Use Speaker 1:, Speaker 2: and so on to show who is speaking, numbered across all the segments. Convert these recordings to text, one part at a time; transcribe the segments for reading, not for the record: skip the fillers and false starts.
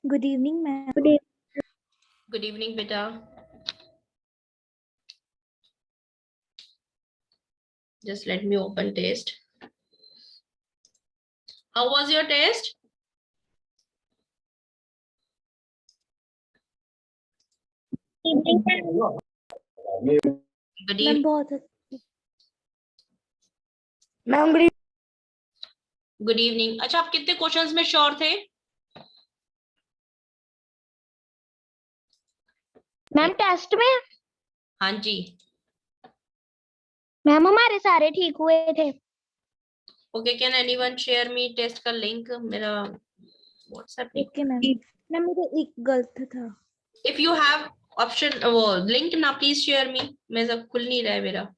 Speaker 1: Good evening, ma'am.
Speaker 2: Good evening, beta. Just let me open test. How was your test?
Speaker 1: Evening,
Speaker 2: Good
Speaker 1: ma'am
Speaker 2: evening.
Speaker 1: बहुत अच्छी।
Speaker 3: Ma'am
Speaker 2: Good evening. अच्छा, आप कितने questions में sure थे?
Speaker 3: Ma'am test में
Speaker 2: हाँ जी.
Speaker 3: मैम हमारे सारे ठीक हुए थे।
Speaker 2: Okay, can anyone share me test का link? मेरा WhatsApp नहीं.
Speaker 1: Okay ma'am. मैम मेरा एक गलत था।
Speaker 2: If you have option वो link ना please share me. मेरा खुल नहीं रहा है मेरा.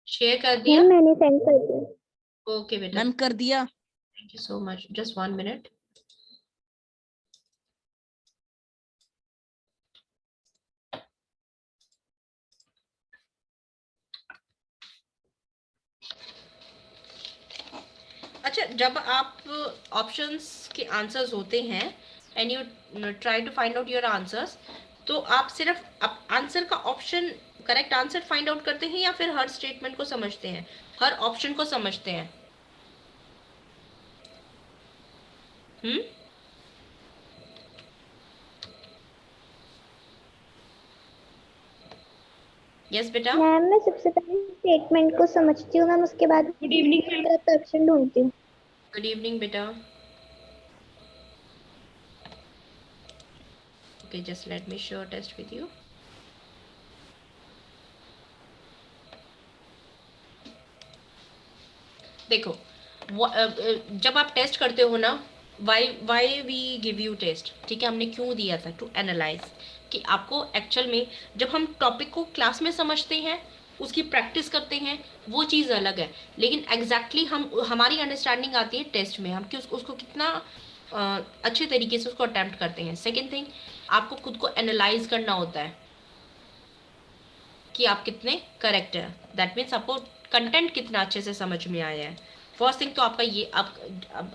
Speaker 2: शेयर कर दिया?
Speaker 3: मैम मैंने सेंड कर दिया।
Speaker 2: ओके बेटा.
Speaker 4: मैम कर दिया।
Speaker 2: Thank you so much. Just 1 minute. अच्छा, जब आप ऑप्शंस के आंसर्स होते हैं and you try to find out your answers, तो आप सिर्फ आंसर का option correct answer find out करते हैं या फिर हर स्टेटमेंट को समझते हैं, हर ऑप्शन को समझते हैं? यस बेटा.
Speaker 3: मैम मैं सबसे पहले स्टेटमेंट को समझती हूँ मैम, उसके बाद गुड इवनिंग ऑप्शन ढूंढती हूँ।
Speaker 2: गुड इवनिंग बेटा. Okay, just let me show test with you. देखो, जब आप टेस्ट करते हो ना, why we give you test, ठीक है, हमने क्यों दिया था? टू एनालाइज कि आपको एक्चुअल में जब हम टॉपिक को क्लास में समझते हैं, उसकी प्रैक्टिस करते हैं, वो चीज़ अलग है, लेकिन एग्जैक्टली हमारी अंडरस्टैंडिंग आती है टेस्ट में, हम कि उसको कितना अच्छे तरीके से उसको अटेम्प्ट करते हैं। सेकेंड थिंग, आपको खुद को एनालाइज करना होता है कि आप कितने करेक्ट हैं। दैट मीन्स आपको कंटेंट कितना अच्छे से समझ में आया है। फर्स्ट थिंग तो आपका ये आप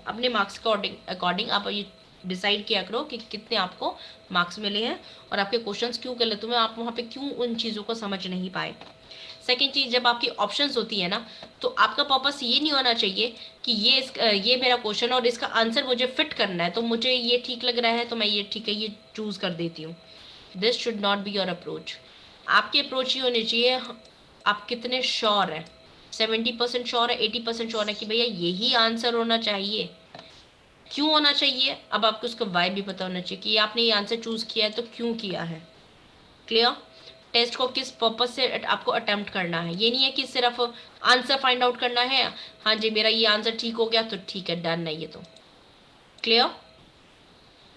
Speaker 2: अपने मार्क्स के अकॉर्डिंग आप ये डिसाइड किया करो कि कितने आपको मार्क्स मिले हैं और आपके क्वेश्चंस क्यों गलत हुए, आप वहाँ पे क्यों उन चीज़ों को समझ नहीं पाए। सेकेंड चीज़, जब आपकी ऑप्शंस होती है ना, तो आपका पर्पस ये नहीं होना चाहिए कि ये मेरा क्वेश्चन और इसका आंसर मुझे फिट करना है, तो मुझे ये ठीक लग रहा है तो मैं ये ठीक है ये चूज़ कर देती हूँ। This should not be your approach. आपकी अप्रोच ये होनी चाहिए, आप कितने श्योर है, 70% श्योर है, 80% श्योर है कि भैया यही आंसर होना चाहिए। क्यों होना चाहिए? अब आपको उसका वाई भी पता होना चाहिए कि आपने ये आंसर चूज किया है तो क्यों किया है। क्लियर? टेस्ट को किस पर्पज से आपको अटेम्प्ट करना है, ये नहीं है कि सिर्फ आंसर फाइंड आउट करना है, हाँ जी मेरा ये आंसर ठीक हो गया तो ठीक है, डन नहीं है तो। क्लियर?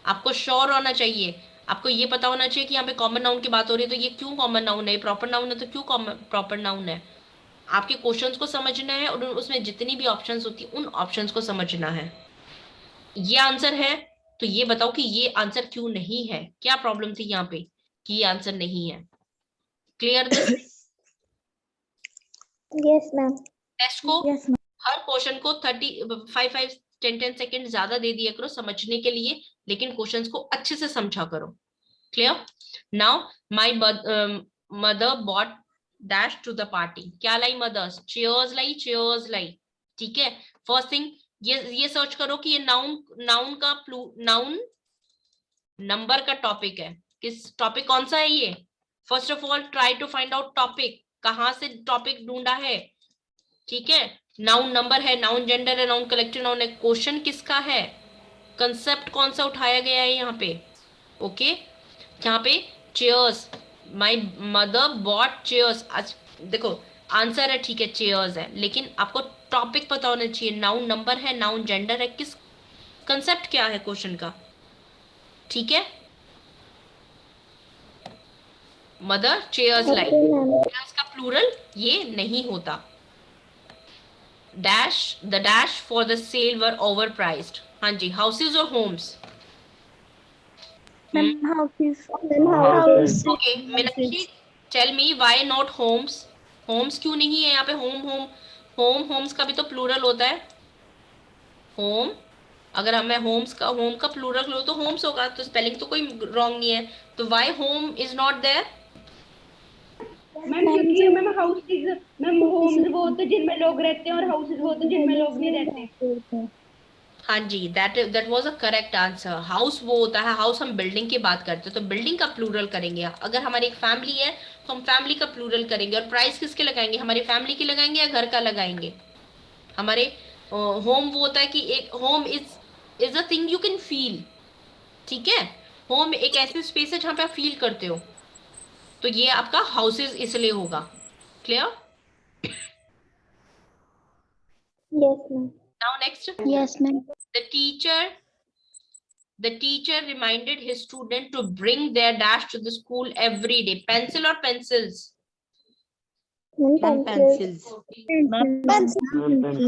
Speaker 2: आपको श्योर होना चाहिए, आपको ये पता होना चाहिए कि यहाँ पे कॉमन नाउन की बात हो रही है तो ये क्यों कॉमन नाउन है, प्रॉपर नाउन है तो क्यों प्रॉपर नाउन है। आपके क्वेश्चंस को समझना है और उसमें जितनी भी ऑप्शंस होती है उन ऑप्शंस को समझना है। ये आंसर है तो ये बताओ कि ये आंसर क्यों नहीं है, क्या प्रॉब्लम थी यहाँ पे कि ये आंसर नहीं है। Clear this?
Speaker 3: Yes ma'am.
Speaker 2: Test को
Speaker 1: यस मैम।
Speaker 2: हर क्वेश्चन को 10 सेकेंड ज्यादा दे दिया करो समझने के लिए, लेकिन क्वेश्चंस को अच्छे से समझा करो। Clear? Now my mother bought dash to the party. क्या लाई मदर्स? चेयर्स लाई, चेयर्स लाई। ठीक है, फर्स्ट थिंग ये सर्च करो कि ये नाउन नंबर का टॉपिक है। किस टॉपिक कौन सा है ये? First of all try to find out topic, कहां से टॉपिक ढूंढा है। ठीक है, नाउन नंबर है, नाउन जेंडर है, नाउन कलेक्टिव नाउन है, क्वेश्चन किसका है, कंसेप्ट कौन सा उठाया गया है यहाँ पे। ओके, यहाँ पे chairs, my mother bought chairs. आज देखो आंसर है ठीक है चेयर्स है, लेकिन आपको टॉपिक पता होना चाहिए, नाउन नंबर है, नाउन जेंडर है, किस कंसेप्ट क्या है क्वेश्चन का। ठीक है, मदर चेयर्स लाई, चेयर्स का प्लूरल ये नहीं होता। Dash the dash for the sale were overpriced. हाँ जी, हाउसेज और homes.
Speaker 1: Ma'am, houses.
Speaker 3: Ma'am, houses.
Speaker 2: Okay Meenakshi, tell me why not homes? Homes क्यों नहीं है यहाँ पे? होम्स का भी तो प्लूरल होता है। होम, अगर हम मैं होम का प्लूरल लो तो होम्स होगा, तो स्पेलिंग तो कोई रॉन्ग नहीं है। तो why home is not there?
Speaker 4: Ma'am क्योंकि मैम हाउसेज, मैम होम्स वो होते हैं जिनमें लोग रहते हैं और हाउसेज वो होते हैं जिनमें लोग नहीं रहते।
Speaker 2: हाँ जी, that was a correct answer. House वो होता है, हाउस हम बिल्डिंग की बात करते हैं, तो बिल्डिंग का प्लूरल करेंगे। अगर हमारी एक फैमिली है तो हम फैमिली का प्लूरल करेंगे। और प्राइस किसके लगाएंगे? हमारी फैमिली की लगाएंगे या घर का लगाएंगे? हमारे होम वो होता है कि एक home is a thing you can feel. ठीक है, होम एक ऐसी स्पेस है जहां पे आप फील करते हो, तो ये आपका हाउसेज इसलिए होगा। Clear?
Speaker 3: Yes, ma'am.
Speaker 2: Now next,
Speaker 3: Yes, ma'am.
Speaker 2: The teacher the teacher reminded his student to bring their dash to the school every day. Pencil or pencils?
Speaker 3: Ma'am, pencils.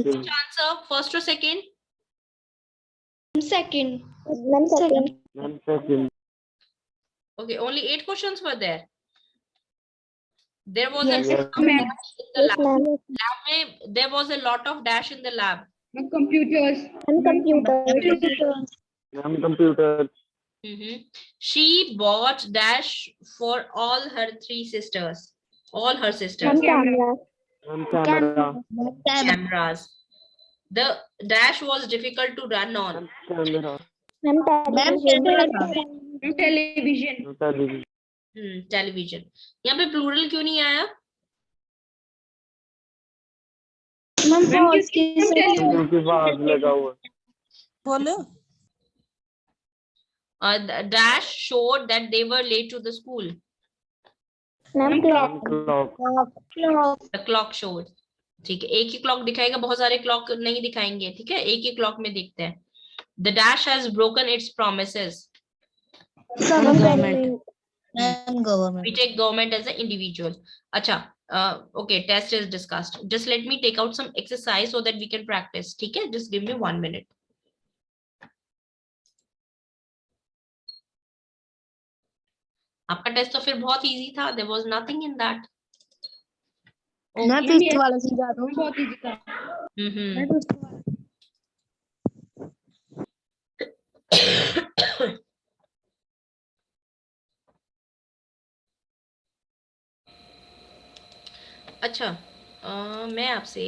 Speaker 2: Which answer, first or second?
Speaker 3: Second. Ma'am, second.
Speaker 2: Okay, only 8 questions were there. There was a
Speaker 3: Yes,
Speaker 2: lot of
Speaker 3: ma'am.
Speaker 2: dash in the
Speaker 3: Yes, ma'am.
Speaker 2: lab में, there was a lot of dash in the lab.
Speaker 4: Computers.
Speaker 3: Ma'am, computers.
Speaker 5: Ma'am, computer.
Speaker 2: She bought dash for all her 3 sisters, all her sisters.
Speaker 3: Ma'am, camera.
Speaker 5: Ma'am, camera.
Speaker 2: Cameras. The dash was difficult to run on.
Speaker 5: Camera.
Speaker 3: Ma'am, television.
Speaker 4: Television.
Speaker 5: Television.
Speaker 2: Television. यहाँ पे plural क्यों नहीं आया?
Speaker 3: Ma'am,
Speaker 5: क्योंकि बाहर लगा हुआ है।
Speaker 6: बोलो।
Speaker 2: The dash showed that they were late to the school.
Speaker 3: Ma'am, clock.
Speaker 5: Clock.
Speaker 2: The clock showed. ठीक है, एक ही क्लॉक दिखाएगा, बहुत सारे क्लॉक नहीं दिखाएंगे। ठीक है, एक ही क्लॉक में दिखते हैं। The dash has broken its promises.
Speaker 3: Government.
Speaker 6: Government.
Speaker 2: We take government as an individual. अच्छा, okay, test is discussed. Just let me take out some exercise so that we can practice. ठीक है, just give me 1 minute. आपका test तो फिर बहुत easy था, there was nothing in that.
Speaker 6: मैं fifth वाला समझा दूं।
Speaker 4: बहुत इजी था।
Speaker 2: अच्छा, मैं आपसे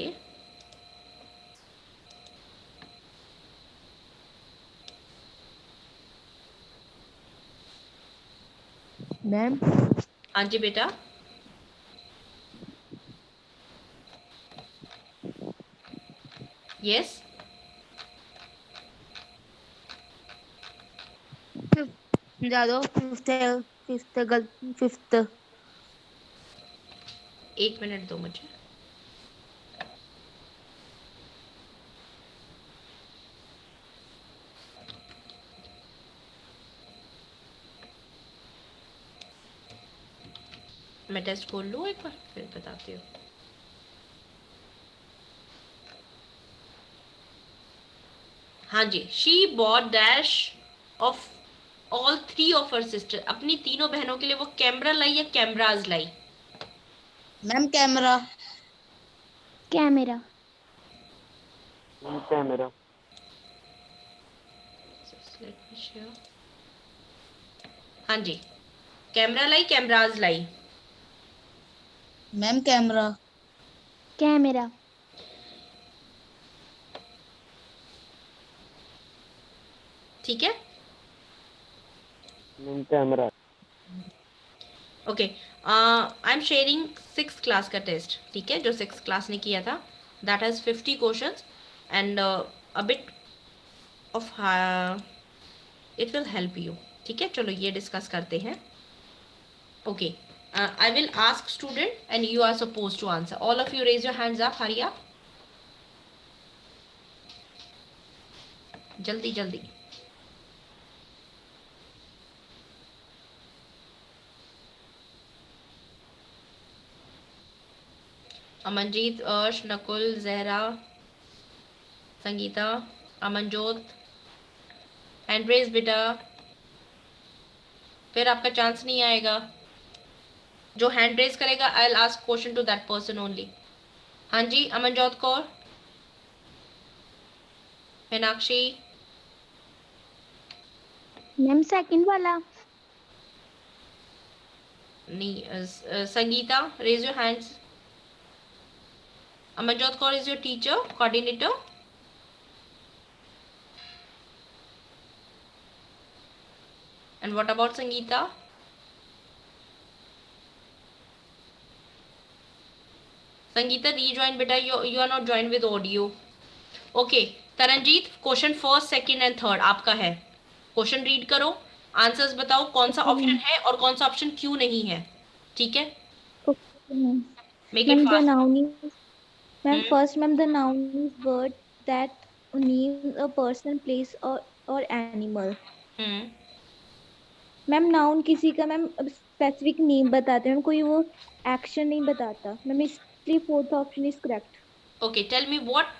Speaker 6: मैम,
Speaker 2: हाँ जी बेटा, यस,
Speaker 6: समझा दो। फिफ्थ।
Speaker 2: 1 मिनट दो मुझे। मैं टेस्ट खोल लूँ एक बार, फिर बताती हूँ। हाँ जी, she bought dash of all 3 of her sister. अपनी तीनों बहनों के लिए वो कैमरा लाई या कैमराज लाई?
Speaker 6: Ma'am, camera.
Speaker 3: Camera.
Speaker 5: Ma'am, camera.
Speaker 2: हाँ जी, कैमरा लाई, कैमराज लाई?
Speaker 6: Ma'am, camera.
Speaker 3: Camera.
Speaker 2: ठीक है,
Speaker 5: Ma'am, camera.
Speaker 2: Okay. I am sharing 6th class का टेस्ट। ठीक है, जो 6th क्लास ने किया था, that has 50 questions and a bit of it will help you. ठीक है, चलो ये डिस्कस करते हैं। Okay, I will ask student and you are suppose to answer. All of you raise your hands up, hurry up, जल्दी जल्दी। Amanjeet, Arsh, Nakul, Zahra, Sangeeta, Amanjot, hand raise बेटा। फिर आपका चांस नहीं आएगा। जो हैंड रेज करेगा I will ask question to that person only. हाँ जी, अमनजोत कौर, मीनाक्षी,
Speaker 3: मैम सेकंड वाला।
Speaker 2: नहीं, Sangeeta, raise your hands. Amanjot Kaur is your teacher coordinator. And what about Sangeeta? Sangeeta, rejoin beta. You are not joined with audio. Okay. Taranjeet, question first, second and third आपका है। Question read करो, answers बताओ कौन सा option है और कौन सा ऑप्शन क्यों नहीं है। ठीक है, make it
Speaker 1: Ma'am, the
Speaker 2: fast.
Speaker 1: noun is, ma'am, first, ma'am, the noun is word that names a person, place or animal. Ma'am noun किसी का मैम स्पेसिफिक नेम बताते हैं, कोई वो एक्शन नहीं बताता मैम, इसलिए fourth option is correct.
Speaker 2: Okay, tell me what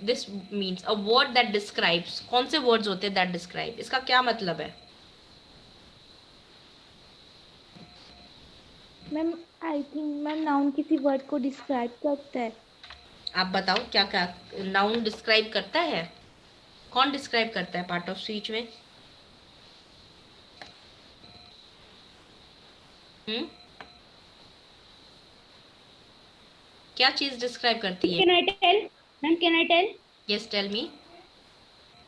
Speaker 2: this means. A word that describes, कौन से वर्ड्स होते हैं दैट डिस्क्राइब, इसका क्या मतलब है?
Speaker 1: Ma'am I think ma'am noun किसी वर्ड को डिस्क्राइब करता है।
Speaker 2: आप बताओ क्या क्या नाउन डिस्क्राइब करता है, कौन डिस्क्राइब करता है पार्ट ऑफ स्पीच में? क्या चीज डिस्क्राइब करती है?
Speaker 4: Can I tell? Ma'am, can I tell?
Speaker 2: Yes, tell me.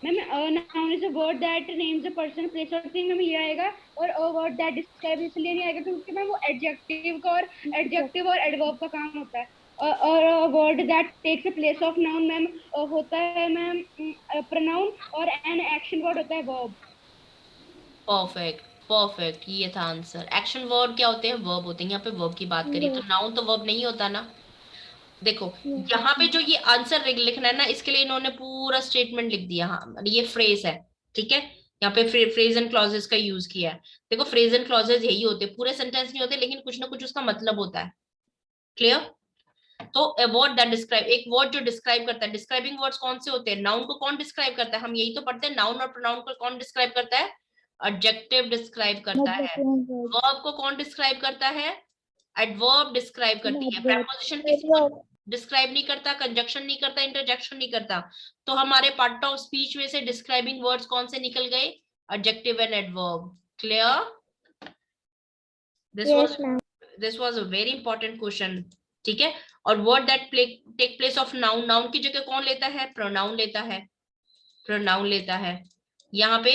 Speaker 4: Ma'am noun is a word that names a person, place or thing। Ma'am ये आएगा, और a word that describes इसलिए नहीं आएगा क्योंकि मैम वो adjective और adverb का काम होता है। और a word that takes a place of noun ma'am होता है मैम pronoun, और an action word होता है verb।
Speaker 2: परफेक्ट परफेक्ट, ये था आंसर। एक्शन वर्ड क्या होते हैं? वर्ब होते हैं। यहाँ पे वर्ब की बात करी तो नाउन तो वर्ब नहीं होता ना। देखो यहाँ पे जो ये आंसर लिखना है ना, इसके लिए इन्होंने पूरा स्टेटमेंट लिख दिया। हाँ, ये फ्रेज है, ठीक है। यहाँ पे फ्रेज एंड क्लॉजेस का यूज किया है। देखो फ्रेज एंड क्लॉजेस यही होते हैं, पूरे सेंटेंस नहीं होते लेकिन कुछ ना कुछ उसका मतलब होता है। क्लियर? तो a word that describe, एक वर्ड जो डिस्क्राइब करता है, डिस्क्राइबिंग वर्ड्स कौन से होते हैं? नाउन को कौन डिस्क्राइब करता है? हम यही तो पढ़ते हैं, नाउन और प्रोनाउन को कौन डिस्क्राइब करता है? एडजेक्टिव डिस्क्राइब करता है। वर्ब को कौन डिस्क्राइब करता है? एडवर्ब डिस्क्राइब करती है। प्रेपोजिशन किसी को डिस्क्राइब नहीं करता, कंजक्शन नहीं करता, इंटरजेक्शन नहीं करता। तो हमारे पार्ट ऑफ स्पीच में से डिस्क्राइबिंग वर्ड्स कौन से निकल गए? Adjective and adverb. Clear? This was a very important question, ठीक है। और word that take place of noun, noun की जगह कौन लेता है? प्रोनाउन लेता है, प्रोनाउन लेता है। यहाँ पे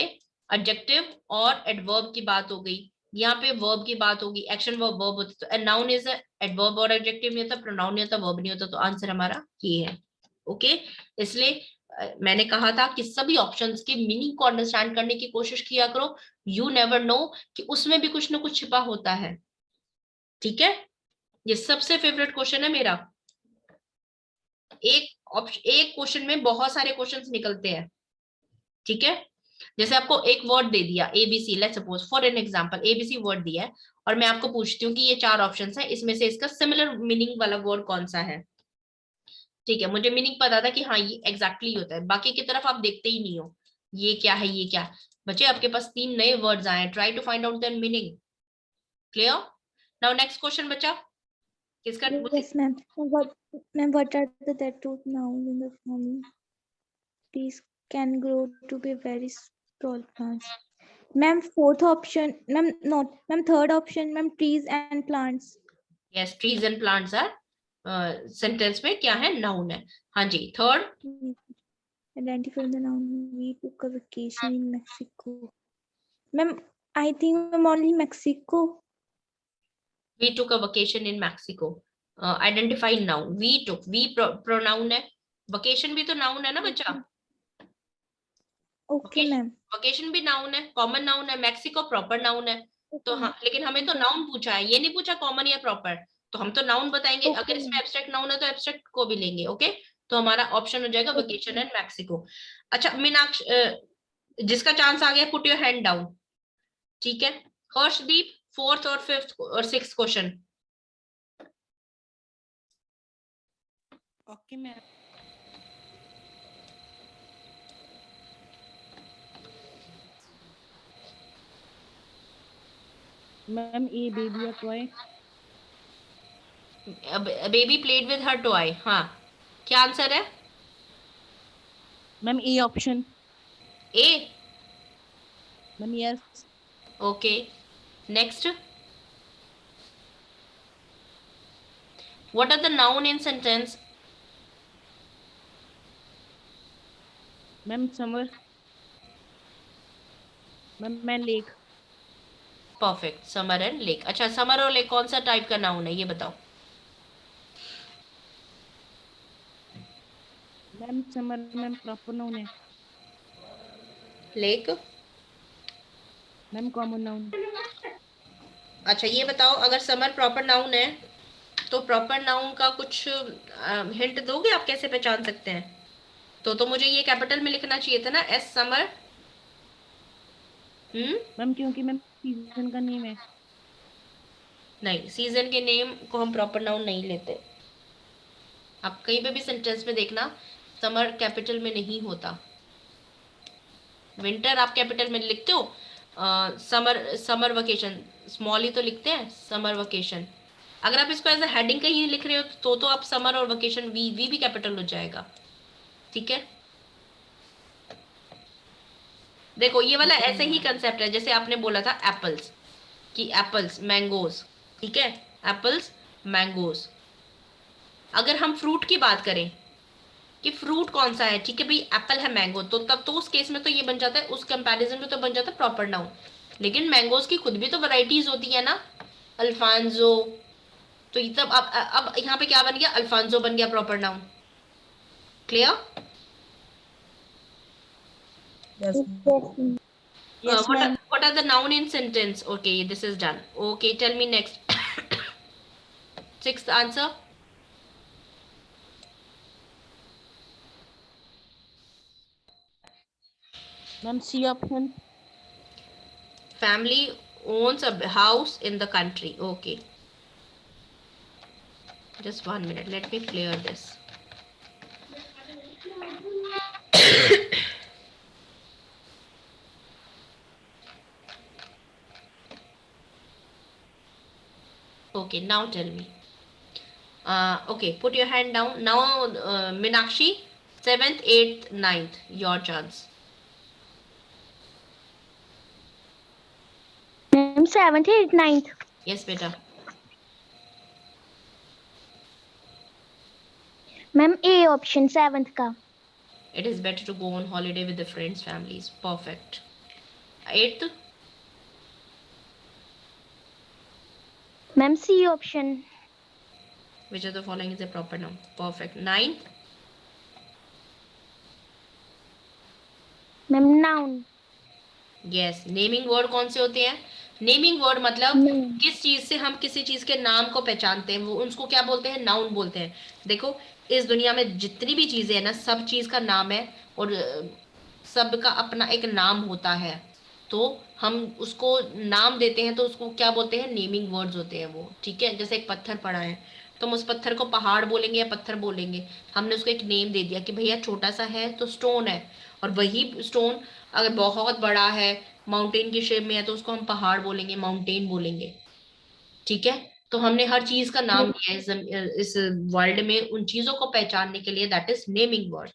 Speaker 2: एडजेक्टिव और एडवर्ब की बात हो गई, यहाँ पे वर्ब की बात होगी। एक्शन वर्ब वर्ब होती तो नाउन इज एडवर्ब और एडजेक्टिव नहीं होता, प्रोनाउन नहीं होता, वर्ब नहीं होता। तो आंसर हमारा ये है। ओके, इसलिए मैंने कहा था कि सभी ऑप्शंस के मीनिंग को अंडरस्टैंड करने की कोशिश किया करो। यू नेवर नो कि उसमें भी कुछ ना कुछ छिपा होता है, ठीक है। ये सबसे फेवरेट क्वेश्चन है मेरा। एक क्वेश्चन में बहुत सारे क्वेश्चंस निकलते हैं, ठीक है। जैसे आपको एक वर्ड दे दिया ABC, let's suppose for an example ABC word दिया है, और मैं आपको पूछती हूँ कि ये 4 ऑप्शंस है, इसमें से इसका सिमिलर मीनिंग वाला वर्ड कौन सा है? ठीक है, मुझे मीनिंग पता था कि हाँ ये एग्जैक्टली होता है, बाकी की तरफ आप देखते ही नहीं हो ये क्या है ये क्या। बच्चे आपके पास 3 नए वर्ड्स आए, try to find out their meaning. Clear? Now next question बच्चा किसका?
Speaker 1: Yes, ma'am. Ma'am, what are the two nouns in the family? Trees can grow to be very tall plants. Ma'am, fourth option. Ma'am, not. Ma'am, third option. Ma'am, trees and plants.
Speaker 2: Yes, trees and plants are sentence में क्या है? Noun है। हाँ जी, third.
Speaker 1: Identify the noun. We took a vacation in Mexico. Ma'am, I think ma'am only Mexico.
Speaker 2: We took a vacation in Mexico. Identify noun. We took, we pronoun है, vacation भी तो noun है ना बच्चा।
Speaker 1: Okay, ma'am.
Speaker 2: vacation भी noun है, common noun है, Mexico proper noun है। तो हाँ, लेकिन हमें तो नाउन पूछा है, ये नहीं पूछा कॉमन या प्रॉपर। तो हम तो नाउन बताएंगे।
Speaker 1: Okay,
Speaker 2: अगर इसमें एब्स्ट्रैक्ट नाउन है तो एब्स्ट्रैक्ट को भी लेंगे। ओके, तो हमारा ऑप्शन हो जाएगा वेकेशन एंड मैक्सिको। अच्छा मीनाक्षी, जिसका चांस आ गया पुट योर हैंड डाउन, ठीक है। हर्षदीप, 4th और 5th और 6th question.
Speaker 6: Okay ma'am. Ma'am A baby और toy.
Speaker 2: Baby played with her toy. हाँ, क्या आंसर है?
Speaker 6: Ma'am A option.
Speaker 2: A.
Speaker 6: Ma'am yes.
Speaker 2: Okay, next. What are the noun in sentence?
Speaker 6: Ma'am summer. Ma'am मैं lake.
Speaker 2: Perfect, summer and lake. अच्छा, summer और lake कौन सा type का noun है, ये बताओ।
Speaker 6: Ma'am summer ma'am proper noun है।
Speaker 2: लेक?
Speaker 6: Ma'am common noun.
Speaker 2: अच्छा, ये बताओ, अगर समर प्रॉपर नाउन है तो प्रॉपर नाउन का कुछ हिंट दोगे? आप कैसे पहचान सकते हैं? तो मुझे ये कैपिटल में लिखना चाहिए था ना, एस समर।
Speaker 6: मैम क्योंकि मैम सीजन का नेम है।
Speaker 2: नहीं, सीजन के नेम को हम प्रॉपर नाउन नहीं लेते। आप कहीं पे भी सेंटेंस में देखना, समर कैपिटल में नहीं होता। विंटर आप कैपिटल में लिखते हो, समर समर वेकेशन स्मॉल ही तो लिखते हैं, समर वेकेशन। अगर आप इसको एज अ हेडिंग कहीं लिख रहे हो तो आप समर और वेकेशन वी वी भी कैपिटल हो जाएगा। ठीक है, देखो ये वाला ऐसे ही कंसेप्ट है जैसे आपने बोला था एप्पल्स, कि एप्पल्स मैंगोज। ठीक है, एप्पल्स मैंगोज। अगर हम फ्रूट की बात करें कि फ्रूट कौन सा है, ठीक है भाई, एप्पल है, मैंगो, तो तब तो उस केस में तो ये बन जाता है, उस कंपैरिजन में तो बन जाता है प्रॉपर नाउन। लेकिन मैंगोज की खुद भी तो वैरायटीज होती है ना, अल्फांजो। तो ये तब अब यहाँ पे क्या बन गया? अल्फांजो बन गया proper noun. Clear?
Speaker 6: Yes yes
Speaker 2: what are,
Speaker 6: ma'am.
Speaker 2: what are the noun in sentence? Okay, this is done. Okay, tell me next. Sixth answer.
Speaker 6: Ma'am C option.
Speaker 2: Family owns a house in the country. Okay, just 1 minute, let me clear this. Okay, now tell me. Okay, put your hand down now. Minakshi, 7th, 8th, 9th, your chance.
Speaker 3: Ma'am 7th 8th 9th।
Speaker 2: Yes beta.
Speaker 3: Ma'am A option 7th का।
Speaker 2: It is better to go on holiday with the friends, families. Perfect. 8th.
Speaker 3: Ma'am C option.
Speaker 2: Which of the following is a proper noun? Perfect. 9th.
Speaker 3: Ma'am noun.
Speaker 2: Yes, naming word कौन से होते हैं? Naming word मतलब किस चीज से हम किसी चीज के नाम को पहचानते हैं, वो उसको क्या बोलते हैं? नाउन बोलते हैं। देखो, इस दुनिया में जितनी भी चीजें हैं ना, सब चीज का नाम है, और सबका अपना एक नाम होता है। तो हम उसको नाम देते हैं तो उसको क्या बोलते हैं? नेमिंग वर्ड्स होते हैं वो। ठीक है, जैसे एक पत्थर पड़ा है तो हम उस पत्थर को पहाड़ बोलेंगे या पत्थर बोलेंगे? हमने उसको एक नेम दे दिया कि भैया छोटा सा है तो स्टोन है। और वही स्टोन अगर बहुत बड़ा है, माउंटेन की शेप में है, तो उसको हम पहाड़ बोलेंगे, माउंटेन बोलेंगे। ठीक है, तो हमने हर चीज का नाम दिया है इस वर्ल्ड में उन चीजों को पहचानने के लिए, that is naming word.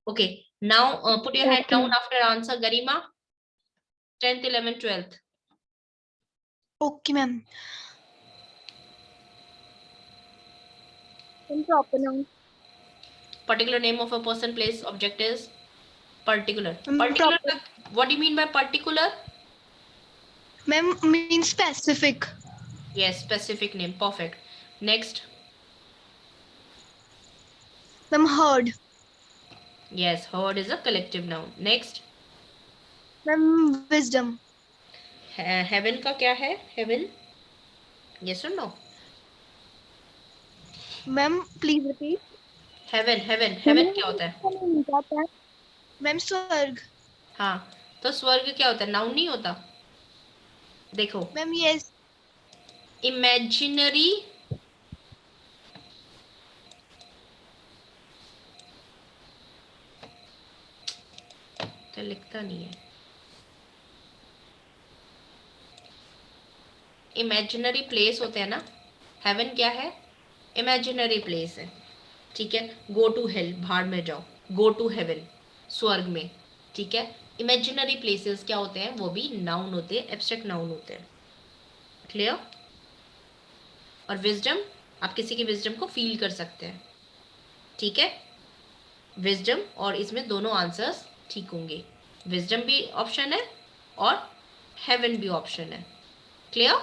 Speaker 2: Okay, now put your hand down after answer. Garima, 10th 11th 12th।
Speaker 6: Okay ma'am.
Speaker 3: Proper noun.
Speaker 2: Particular name of a person, place, object is particular.
Speaker 6: Proper.
Speaker 2: Particular, what do you mean by particular?
Speaker 6: Ma'am mean specific.
Speaker 2: Yes, specific name. Perfect. Next.
Speaker 6: Ma'am heard.
Speaker 2: Yes, herd is a collective noun. Next.
Speaker 6: Ma'am wisdom.
Speaker 2: Heaven का क्या है? Heaven? Yes or no?
Speaker 6: Ma'am please repeat.
Speaker 2: Heaven, heaven, heaven क्या होता है?
Speaker 6: Ma'am स्वर्ग।
Speaker 2: हाँ, तो स्वर्ग क्या होता है? नाउन नहीं होता? देखो,
Speaker 6: मैम यस।
Speaker 2: इमेजिनरी तो लिखता नहीं है। इमेजिनरी प्लेस होते हैं ना, हेवन क्या है? इमेजिनरी प्लेस है, ठीक है। गो टू हेल, भाड़ में जाओ, गो टू हेवन, स्वर्ग में, ठीक है। इमेजिनरी प्लेसेस क्या होते हैं? वो भी नाउन होते हैं, एब्स्ट्रैक्ट नाउन होते हैं। क्लियर? और विजडम, आप किसी की विजडम को फील कर सकते हैं, ठीक है। विजडम और इसमें दोनों आंसर्स ठीक होंगे, विजडम भी ऑप्शन है और हेवन भी ऑप्शन है। Clear?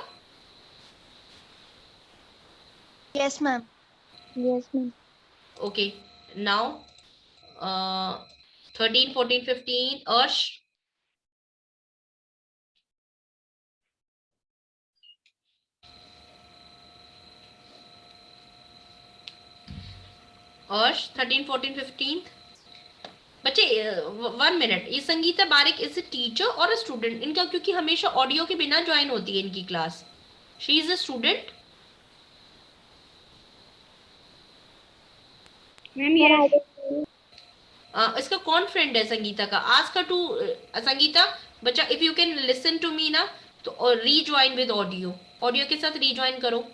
Speaker 6: Yes ma'am.
Speaker 3: Yes ma'am.
Speaker 2: Okay, now 13, 14, 15, अर्श। अर्श 13, 14, 15। बच्चे 1 मिनट, ये संगीता बारिक इज ए टीचर और अ स्टूडेंट? इनका क्योंकि हमेशा ऑडियो के बिना ज्वाइन होती है इनकी class. She is a student.
Speaker 4: Ma'am yes.
Speaker 2: इसका कौन फ्रेंड है संगीता का? आज का टू संगीता बच्चा, if you can listen to me ना, तो रीज्वाइन विद ऑडियो, ऑडियो के साथ रीज्वाइन करो।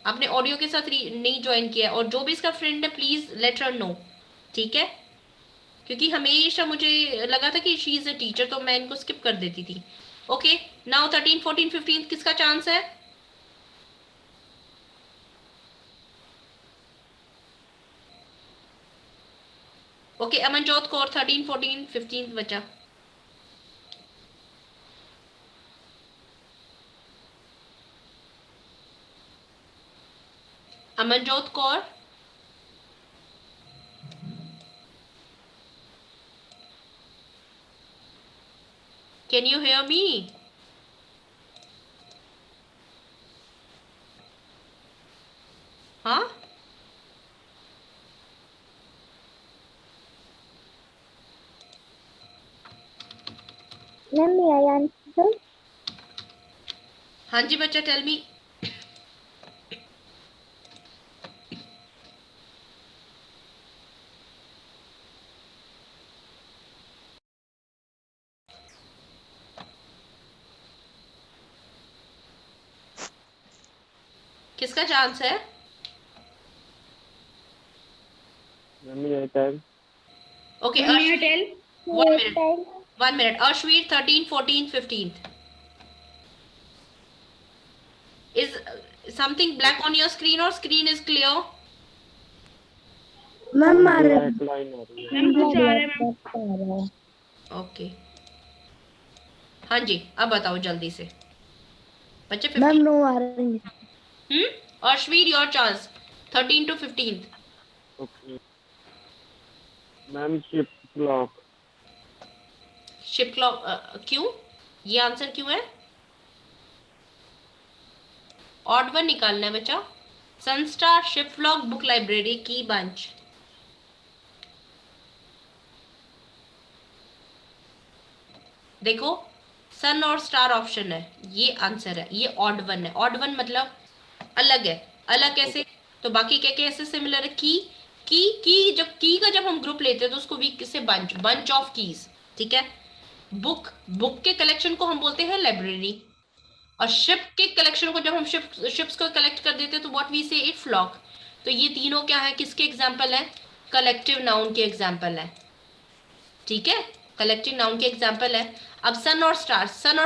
Speaker 2: आपने ऑडियो के साथ नहीं ज्वाइन किया, और जो भी इसका फ्रेंड है प्लीज लेट हर नो, ठीक है। क्योंकि हमेशा मुझे लगा था कि शी इज अ टीचर, तो मैं इनको स्किप कर देती थी। ओके, नाउ 13, 14, 15 किसका चांस है? ओके, अमनजोत कौर 13, 14, 15 बचा। Amanjot Kaur, can you hear me? हाँ,
Speaker 3: मैम मे आई आंसर?
Speaker 2: हाँ जी बच्चा, टेल मी। किसका चांस है?
Speaker 5: मैम ये time
Speaker 2: okay,
Speaker 4: ma'am may I tell?
Speaker 2: 1 minute, 1 minute. Arshveer 13, 14, 15 is something black on your screen or screen is clear?
Speaker 6: Ma'am आ रहे
Speaker 5: black line आ रही है।
Speaker 4: मैम कुछ आ रहा है मैम।
Speaker 2: ओके, हाँ जी, अब बताओ जल्दी से बच्चे।
Speaker 6: मैम
Speaker 2: 15।
Speaker 6: नो आ रही है।
Speaker 2: Arshveer your chance 13 to 15।
Speaker 5: Okay ma'am ship block.
Speaker 2: Ship clock, क्यों? ये आंसर क्यों है? ऑड वन निकालना है बच्चा। Sunstar, ship clock, book library, की बंच। देखो, सन और स्टार ऑप्शन है, ये आंसर है, ये ऑड वन है। ऑड वन मतलब अलग है। अलग कैसे? तो बाकी क्या कैसे सिमिलर है? की जब की का जब हम ग्रुप लेते हैं तो उसको वी से बंच, बंच ऑफ कीज, ठीक है। बुक के कलेक्शन को हम बोलते हैं लाइब्रेरी, और शिप के कलेक्शन को जब हम शिप्स को कलेक्ट कर देते हैं तो व्हाट वी से इट फ्लॉक। तो ये तीनों क्या है, किसके एग्जाम्पल है? कलेक्टिव नाउन के एग्जाम्पल है, ठीक है। कलेक्टिव नाउन के एग्जाम्पल है। अब सन और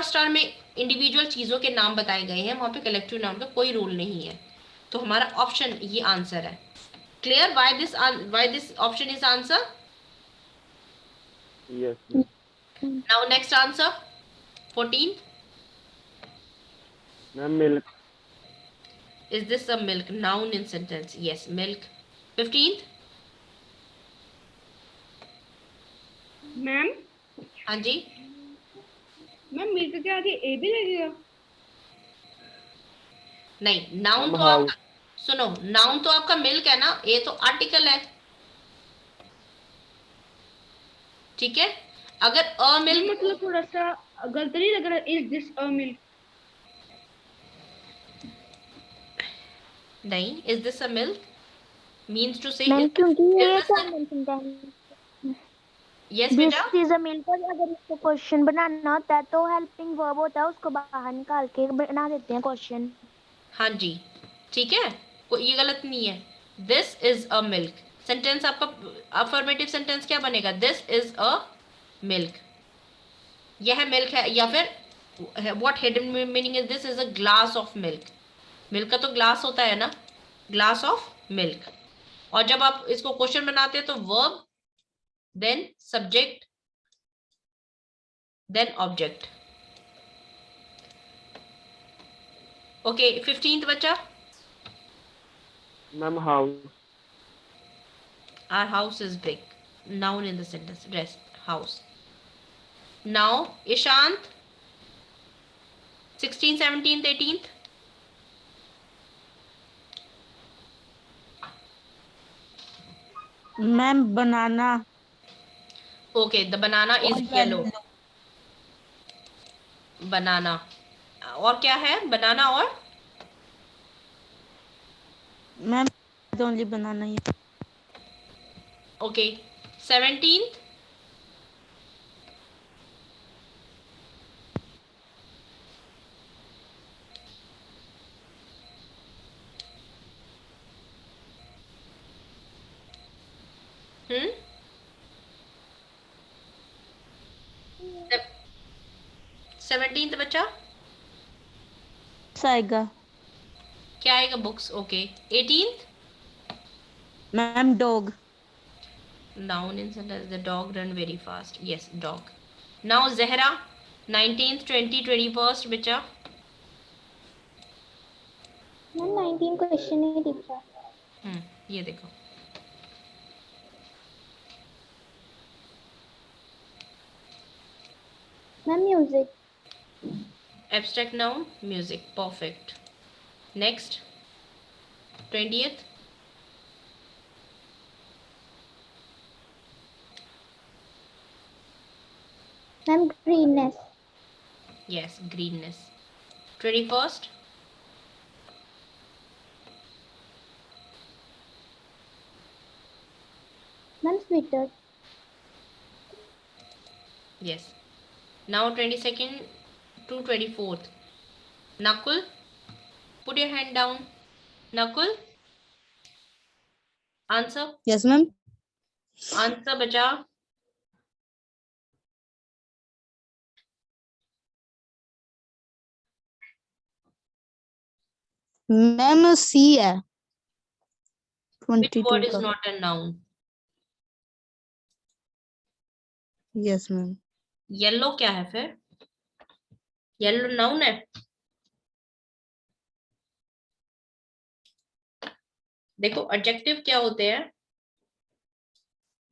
Speaker 2: स्टार में इंडिविजुअल चीजों के नाम बताए गए हैं, वहां पे कलेक्टिव नाउन का कोई रूल नहीं है। तो हमारा ऑप्शन ये आंसर है। Clear? Why this option is answer?
Speaker 5: Yes
Speaker 2: now next answer 14।
Speaker 5: Ma'am milk.
Speaker 2: Is this a milk? Noun in sentence. Yes, milk. 15th.
Speaker 4: Ma'am
Speaker 2: हाँ जी,
Speaker 4: मैम मिल्क के आगे ए भी लगेगा?
Speaker 2: नहीं, नाउन
Speaker 5: मैम
Speaker 2: तो
Speaker 5: हाउ।
Speaker 2: आपका, सुनो, नाउन तो आपका मिल्क है ना, ए तो आर्टिकल है, ठीक है। अगर अ
Speaker 4: मैम
Speaker 2: मिल्क,
Speaker 4: मतलब थोड़ा सा गलत नहीं लग रहा? Is this a milk?
Speaker 2: नहीं, is this a milk means to say
Speaker 3: ma'am क्योंकि
Speaker 2: is
Speaker 3: ये
Speaker 2: this a,
Speaker 3: common sentence.
Speaker 2: Yes
Speaker 3: this
Speaker 2: बेटा।
Speaker 3: इज अ मिल्क, और अगर इसको क्वेश्चन बनाना होता है तो हेल्पिंग वर्ब होता है, उसको बाहर निकाल के बना देते हैं क्वेश्चन।
Speaker 2: हाँ जी, ठीक है, ये गलत नहीं है। This is a milk, sentence आपका अफर्मेटिव सेंटेंस क्या बनेगा? दिस इज अ मिल्क, यह मिल्क है, या फिर what hidden meaning is this is a glass of milk. Milk का तो ग्लास होता है ना, ग्लास ऑफ मिल्क। और जब आप इसको क्वेश्चन बनाते हैं तो verb, then subject, then object. Okay, 15th बच्चा।
Speaker 5: Ma'am house.
Speaker 2: Our house is big. Noun in the sentence. Rest. House. Now, Ishant. 16th, 17th, 18th.
Speaker 6: Ma'am banana
Speaker 2: Okay, the banana is yellow. Banana. और क्या है? Banana और?
Speaker 6: Ma'am only बनाना ही।
Speaker 2: Okay. 17th. Hmm? 17th बच्चा
Speaker 6: आएगा
Speaker 2: क्या आएगा? Books. Okay. 18th.
Speaker 6: Ma'am dog.
Speaker 2: Noun in sentence. The dog run very fast. Yes, dog. Now Zehra. 19th, 20, 21st बच्चा.
Speaker 3: Ma'am 19 question ही दिख रहा।
Speaker 2: ये देखो.
Speaker 3: Ma'am music.
Speaker 2: Abstract noun, music. Perfect. Next. 20th.
Speaker 3: Ma'am greenness.
Speaker 2: Yes, greenness. 21st.
Speaker 3: Ma'am sweater.
Speaker 2: Yes. Now 22nd to 24th. Nakul, put your hand down. Nakul, answer.
Speaker 6: Yes ma'am.
Speaker 2: Answer, bacha.
Speaker 6: Ma'am C है
Speaker 2: Which
Speaker 6: 22
Speaker 2: word is
Speaker 6: का।
Speaker 2: not a noun?
Speaker 6: Yes ma'am.
Speaker 2: Yellow क्या है फिर? Yellow noun है? देखो, adjective क्या होते हैं?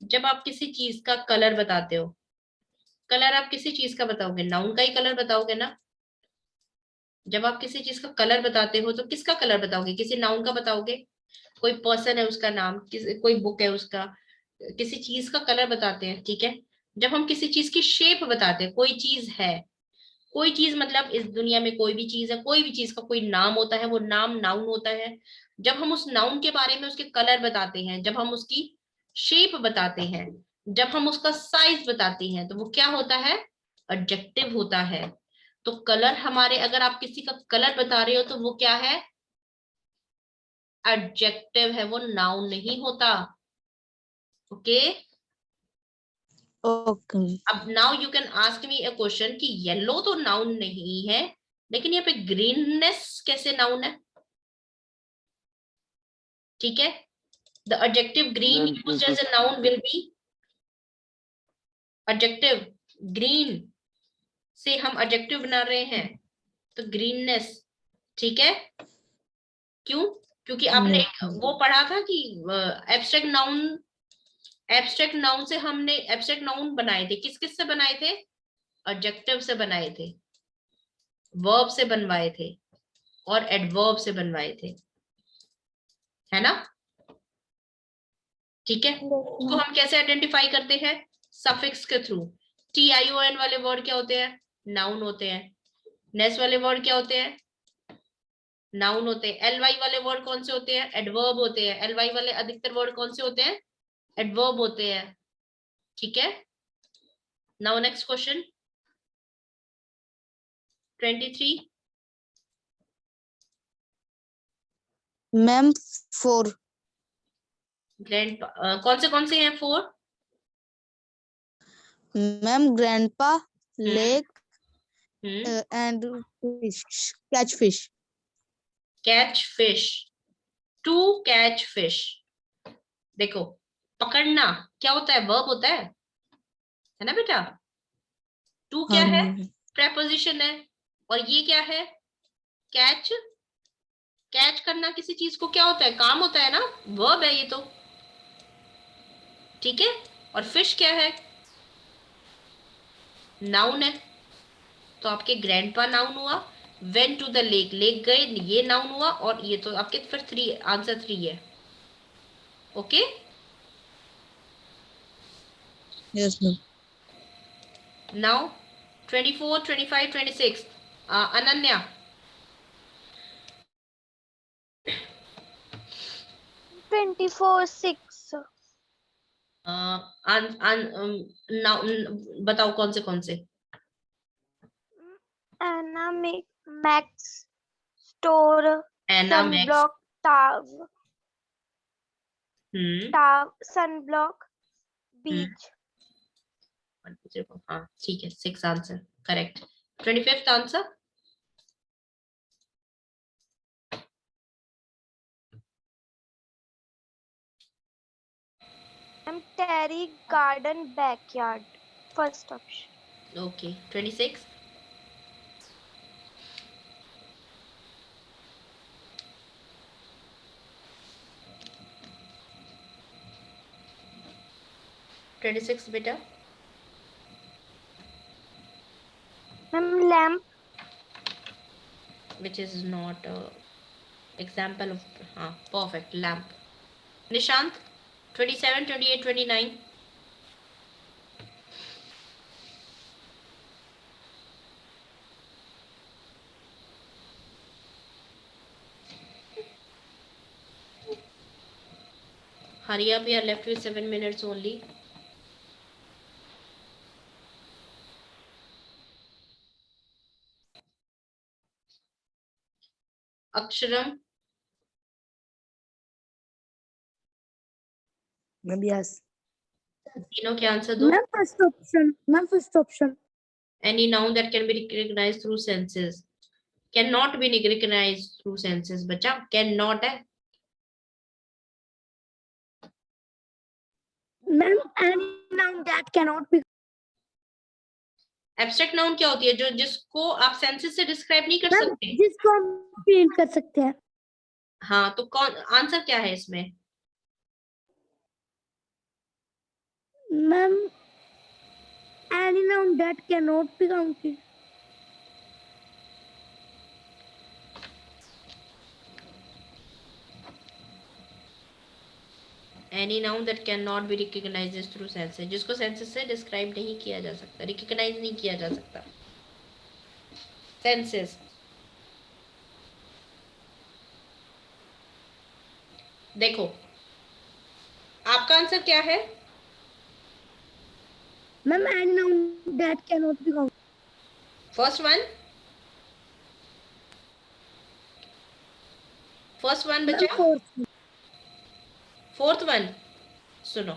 Speaker 2: जब आप किसी चीज का कलर बताते हो, कलर आप किसी चीज का बताओगे, नाउन का ही कलर बताओगे ना। जब आप किसी चीज का कलर बताते हो तो किसका कलर बताओगे? किसी नाउन का बताओगे। कोई पर्सन है उसका नाम, कोई बुक है उसका, किसी चीज का कलर बताते हैं, ठीक है। जब हम किसी चीज की शेप बताते हैं, कोई चीज है, कोई चीज मतलब इस दुनिया में कोई भी चीज है, कोई भी चीज का कोई नाम होता है, वो नाम नाउन होता है। जब हम उस नाउन के बारे में उसके कलर बताते हैं, जब हम उसकी शेप बताते हैं, जब हम उसका साइज बताते हैं, तो वो क्या होता है? एडजेक्टिव होता है। तो कलर हमारे, अगर आप किसी का कलर बता रहे हो तो वो क्या है? एडजेक्टिव है, वो नाउन नहीं होता। ओके।
Speaker 6: ओके।
Speaker 2: अब now you can ask me a question कि येलो तो नाउन नहीं है, लेकिन यहाँ पे ग्रीननेस कैसे नाउन है? ठीक है, the adjective green
Speaker 5: ma'am
Speaker 2: used as a noun will be adjective. Green से हम एडजेक्टिव बना रहे हैं, तो ग्रीननेस, ठीक है। क्यों? क्योंकि आपने वो पढ़ा था कि एब्स्ट्रैक्ट नाउन, एब्स्ट्रैक्ट नाउन से हमने एब्स्ट्रैक्ट नाउन बनाए थे, किस किस से बनाए थे? एडजेक्टिव से बनाए थे, वर्ब से बनवाए थे, और एडवर्ब से बनवाए थे, है ना। ठीक है, उसको हम कैसे आइडेंटिफाई करते हैं? सफिक्स के थ्रू। TION वाले वर्ड क्या होते हैं? नाउन होते हैं। नेस वाले वर्ड क्या होते हैं? नाउन होते हैं। LY वाले वर्ड कौन से होते हैं? एडवर्ब होते हैं। LY वाले अधिकतर वर्ड कौन से होते हैं? एडवर्ब होते हैं, ठीक है। Now next question 23.
Speaker 6: Ma'am 4.
Speaker 2: Grand कौन से हैं 4?
Speaker 6: Ma'am grandpa, lake and fish, catch fish.
Speaker 2: Catch fish, to catch fish. देखो पकड़ना क्या होता है, वर्ब होता है ना बेटा. टू क्या है, प्रेपोजिशन है. और ये क्या है, कैच. कैच करना किसी चीज को क्या होता है, काम होता है ना, वर्ब है ये तो. ठीक है. और फिश क्या है, नाउन है. तो आपके ग्रैंडपा नाउन हुआ, went to the lake, lake गए, ये नाउन हुआ. और ये तो आपके फिर 3, आंसर 3 है. Okay.
Speaker 6: Yes ma'am.
Speaker 2: Now 24, 25, 26. Ananya.
Speaker 3: 24, 6.
Speaker 2: बताओ कौन से.
Speaker 3: Ana Max, store,
Speaker 2: Ana Max.
Speaker 3: Sunblock, sunblock, beach.
Speaker 2: हाँ ठीक है, 6 answer correct. 25th answer.
Speaker 3: Terry garden, backyard, first option.
Speaker 2: Okay. 26. बेटा.
Speaker 3: Ma'am lamp.
Speaker 2: which is not a example of perfect lamp. Nishant. 27, 28, 29. Hurry up, we are left with 7 minutes only. Aksharam.
Speaker 6: Ma'am yes.
Speaker 2: तीनों के answer दो.
Speaker 6: Ma'am first option. Ma'am first option.
Speaker 2: Any noun that can be recognized through senses. Cannot be recognized through senses. बच्चा cannot है.
Speaker 6: Ma'am any noun that can not B.
Speaker 2: Abstract noun क्या होती है, जो जिसको आप सेंसेस से डिस्क्राइब नहीं कर सकते.
Speaker 6: जिसको हम फील कर सकते हैं.
Speaker 2: हाँ, तो कौन आंसर क्या है इसमें.
Speaker 6: Ma'am any noun that can not be counted.
Speaker 2: Any noun that cannot be recognized through senses. जिसको senses से describe नहीं किया जा सकता, recognize नहीं किया जा सकता. Senses. देखो आपका आंसर क्या है.
Speaker 6: Ma'am any noun that can not be counted.
Speaker 2: First one बच्चा. Fourth one. सुनो,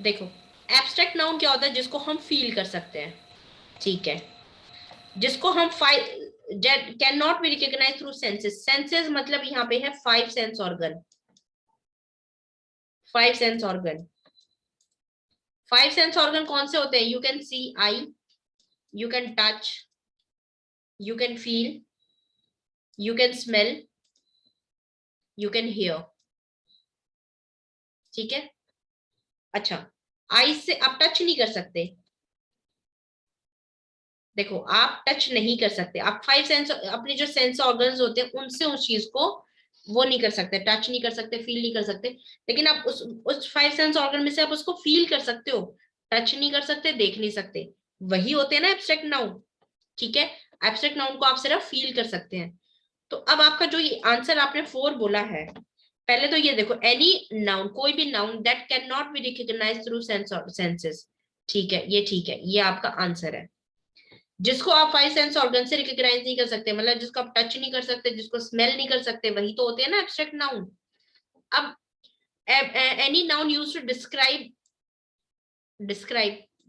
Speaker 2: देखो एब्स्ट्रैक्ट नाउन क्या होता है, जिसको हम फील कर सकते हैं. ठीक है. जिसको हम can not be recognize through senses. Senses मतलब यहाँ पे है 5 sense organ. 5 sense organ. 5 sense organ कौन से होते हैं. You can see eye, you can touch, you can feel, you can smell, you can hear. ठीक है. अच्छा, आई से आप टच नहीं कर सकते. देखो आप टच नहीं कर सकते. आप 5 सेंस, अपने जो सेंस ऑर्गन्स होते हैं उनसे उस चीज को वो नहीं कर सकते, टच नहीं कर सकते, फील नहीं कर सकते. लेकिन आप उस 5 सेंस ऑर्गन में से आप उसको फील कर सकते हो. टच नहीं कर सकते, देख नहीं सकते. वही होते हैं ना एब्स्ट्रैक्ट नाउन. ठीक है. एब्स्ट्रैक्ट नाउन को आप सिर्फ फील कर सकते हैं. तो अब आपका जो ये आंसर आपने 4 बोला है, पहले तो ये देखो, एनी नाउन, कोई भी noun that can not be recognized through senses. ठीक है, ये ठीक है, ये आपका आंसर है। जिसको आप 5 सेंस ऑर्गन से रिकॉग्नाइज नहीं कर सकते, मतलब जिसको आप टच नहीं कर सकते, जिसको स्मेल नहीं कर सकते, वही तो होते हैं ना एब्स्ट्रैक्ट नाउन। अब any noun used to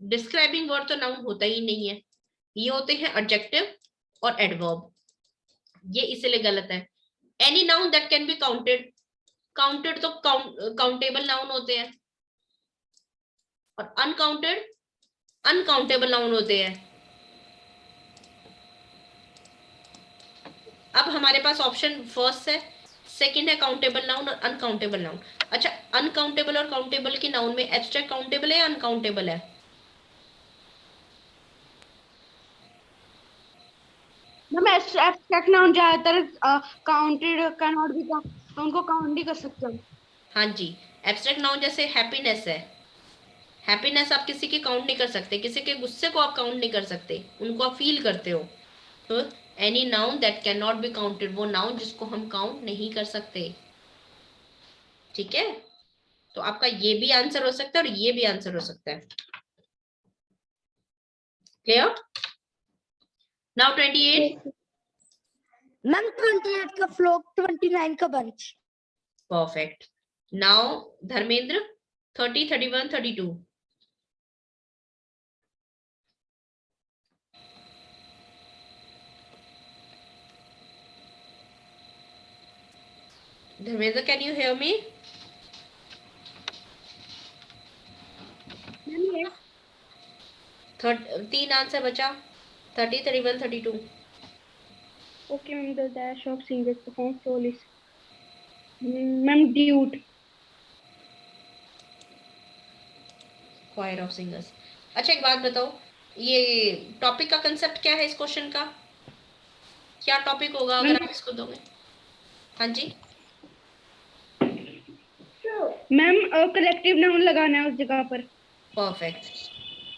Speaker 2: describing word तो नाउन होता ही नहीं है, ये होते हैं एडजेक्टिव और एडवर्ब। ये इसलिए गलत है। Any noun that can be counted, counted तो काउंटेबल नाउन होते हैं, और अनकाउंटेड अनकाउंटेबल नाउन होते हैं। अब हमारे पास ऑप्शन फर्स्ट है, सेकंड है काउंटेबल नाउन और अनकाउंटेबल नाउन। अच्छा, अनकाउंटेबल और काउंटेबल की नाउन में एब्स्ट्रैक्ट काउंटेबल है या अनकाउंटेबल है?
Speaker 4: मैम एब्स्ट्रैक्ट नाउन ज्यादातर काउंटेड कैन नॉट बी, उनको काउंट नहीं कर सकते हम।
Speaker 2: हाँ जी, एब्स्ट्रैक्ट नाउन जैसे हैप्पीनेस है, हैप्पीनेस आप किसी की काउंट नहीं कर सकते, किसी के गुस्से को आप काउंट नहीं कर सकते, उनको आप फील करते हो। तो any noun that can not be counted, वो नाउन जिसको हम काउंट नहीं कर सकते। ठीक है, तो आपका ये भी आंसर हो सकता है और ये भी आंसर हो सकता है। क्लियर? नाउ 28।
Speaker 6: मैम 28 का फ्लोक, 29 का bunch.
Speaker 2: Perfect. Now Dharmendra 30, 31, 32। Dharmendra, can you hear me? तीन आंसर बचा, 30, 31, 32।
Speaker 4: Okay ma'am, the dash of singers perform solos. Ma'am duet.
Speaker 2: Choir of singers. अच्छा, एक बात बताओ, ये टॉपिक का कंसेप्ट क्या है इस क्वेश्चन का? क्या टॉपिक होगा अगर आप इसको दोगे? हाँ जी
Speaker 4: मैम कलेक्टिव नाउन लगाना है उस जगह पर।
Speaker 2: Perfect.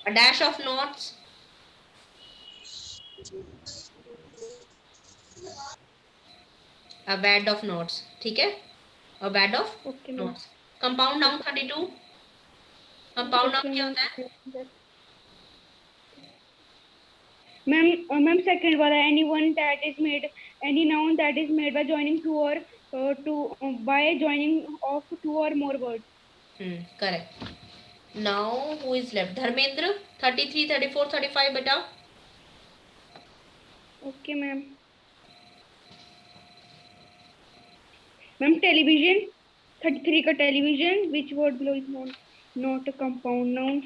Speaker 2: A dash of notes, a bad of notes. ठीक है, a bad of
Speaker 4: okay ma'am.
Speaker 2: Notes. Compound noun 32। Compound noun क्या होता है?
Speaker 4: मैम सेकंड वाला, anyone that is made, any noun that is made by joining two और bye joining of to और more words.
Speaker 2: Correct. Now who is left? Dharmendra 33, 34, 35 बेटा।
Speaker 4: Okay ma'am. Ma'am television 33 का television, which word below is not a compound noun.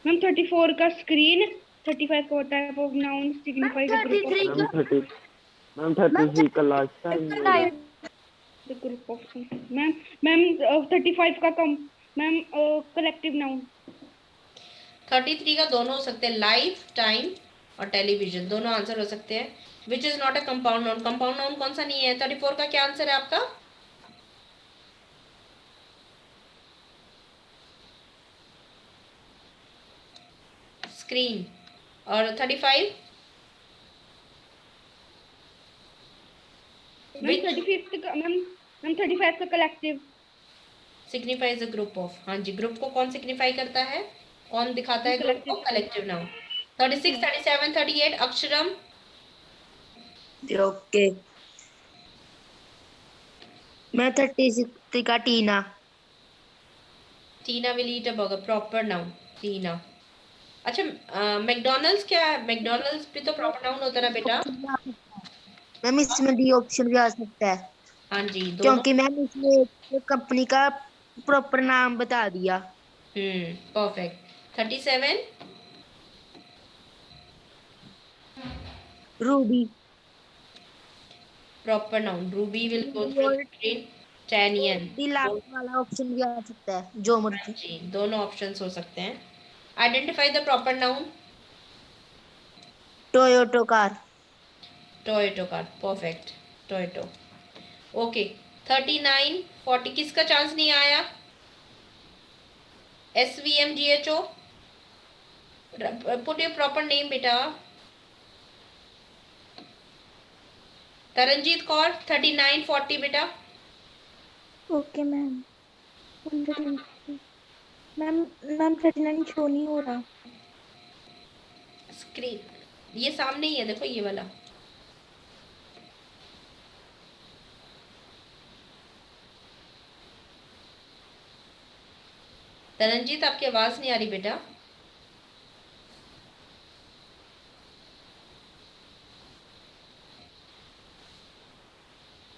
Speaker 4: Ma'am 34 का screen, 35 का type of noun signifies the group of,
Speaker 5: ma'am 33 का last time
Speaker 4: the group of. Ma'am 35 का ma'am collective noun.
Speaker 2: 33 का दोनों हो सकते हैं, लाइफ टाइम और टेलीविजन, दोनों आंसर हो सकते हैं। Which is not a compound noun, compound noun कौन सा नहीं है? 34 का क्या आंसर है आपका? स्क्रीन। और 35
Speaker 4: मैम 35 का मैम 35 का collective
Speaker 2: signifies a group of. हाँ जी, ग्रुप को कौन सिग्निफाई करता है, कौन दिखाता है ग्रुप को? Collective noun. 36, 37, 38 अक्षरम।
Speaker 6: ओके, मैं 36 का Tina.
Speaker 2: Tina will eat a burger, proper noun Tina. अच्छा, मैकडोनल्ड्स क्या है? मैकडोनल्ड्स भी तो प्रॉपर नाउन होता है ना बेटा?
Speaker 6: मैम इसमें डी ऑप्शन भी आ सकता है,
Speaker 2: हाँ जी, दोनों।
Speaker 6: क्योंकि मैम इसमें कंपनी का प्रॉपर नाम बता दिया।
Speaker 2: Perfect. 37
Speaker 6: Ruby.
Speaker 2: Proper noun, Ruby will go through the screen 10 yen।
Speaker 6: D last वाला ऑप्शन भी आ सकता है, जो मर्जी।
Speaker 2: जी, दोनों ऑप्शंस हो सकते हैं। Identify the proper noun.
Speaker 6: Toyota car.
Speaker 2: Toyota car, perfect. Toyota. Okay, 39, 40 किसका चांस नहीं आया? SVMGHO, put your proper name बेटा। तरनजीत कौर 39, 40 बेटा।
Speaker 1: Okay, ma'am. 103. Ma'am ma'am 39 show नहीं हो रहा।
Speaker 2: स्क्रीन ये सामने ही है, देखो ये वाला। तरणजीत आपकी आवाज नहीं आ रही बेटा।